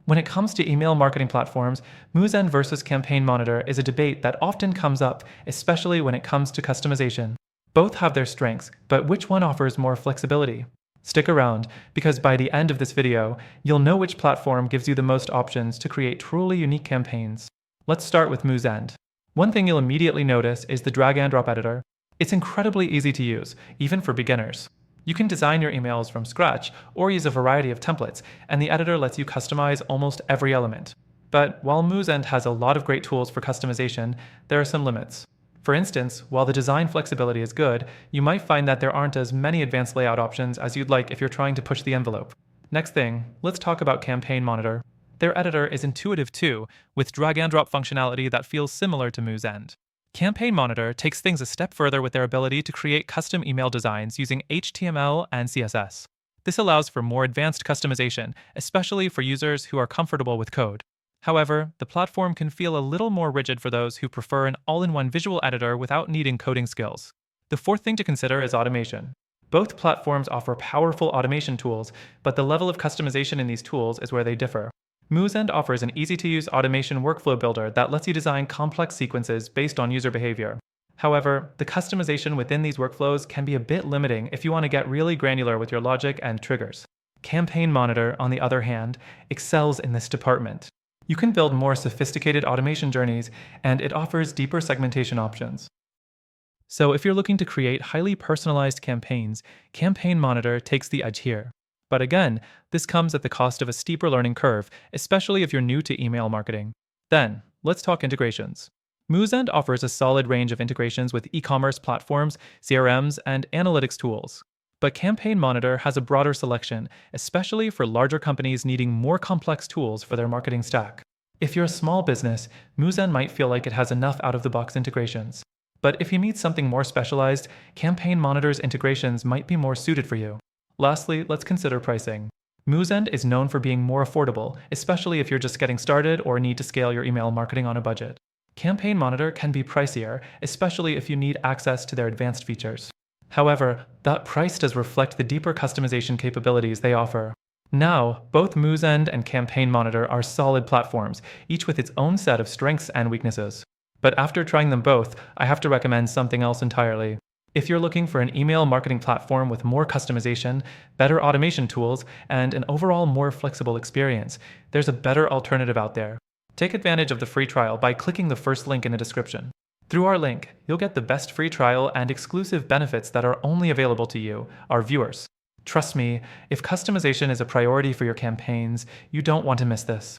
When it comes to email marketing platforms, Moosend versus Campaign Monitor is a debate that often comes up, especially when it comes to customization. Both have their strengths, but which one offers more flexibility? Stick around, because by the end of this video, you'll know which platform gives you the most options to create truly unique campaigns. Let's start with Moosend. One thing you'll immediately notice is the drag and drop editor. It's incredibly easy to use, even for beginners. You can design your emails from scratch or use a variety of templates, and the editor lets you customize almost every element. But while Moosend has a lot of great tools for customization, there are some limits. For instance, while the design flexibility is good, you might find that there aren't as many advanced layout options as you'd like if you're trying to push the envelope. Next thing, let's talk about Campaign Monitor. Their editor is intuitive too, with drag and drop functionality that feels similar to Moosend. Campaign Monitor takes things a step further with their ability to create custom email designs using HTML and CSS. This allows for more advanced customization, especially for users who are comfortable with code. However, the platform can feel a little more rigid for those who prefer an all-in-one visual editor without needing coding skills. The fourth thing to consider is automation. Both platforms offer powerful automation tools, but the level of customization in these tools is where they differ. Moosend offers an easy-to-use automation workflow builder that lets you design complex sequences based on user behavior. However, the customization within these workflows can be a bit limiting if you want to get really granular with your logic and triggers. Campaign Monitor, on the other hand, excels in this department. You can build more sophisticated automation journeys, and it offers deeper segmentation options. So if you're looking to create highly personalized campaigns, Campaign Monitor takes the edge here. But again, this comes at the cost of a steeper learning curve, especially if you're new to email marketing. Then, let's talk integrations. Moosend offers a solid range of integrations with e-commerce platforms, CRMs, and analytics tools. But Campaign Monitor has a broader selection, especially for larger companies needing more complex tools for their marketing stack. If you're a small business, Moosend might feel like it has enough out-of-the-box integrations. But if you need something more specialized, Campaign Monitor's integrations might be more suited for you. Lastly, let's consider pricing. Moosend is known for being more affordable, especially if you're just getting started or need to scale your email marketing on a budget. Campaign Monitor can be pricier, especially if you need access to their advanced features. However, that price does reflect the deeper customization capabilities they offer. Now, both Moosend and Campaign Monitor are solid platforms, each with its own set of strengths and weaknesses. But after trying them both, I have to recommend something else entirely. If you're looking for an email marketing platform with more customization, better automation tools, and an overall more flexible experience, there's a better alternative out there. Take advantage of the free trial by clicking the first link in the description. Through our link, you'll get the best free trial and exclusive benefits that are only available to you, our viewers. Trust me, if customization is a priority for your campaigns, you don't want to miss this.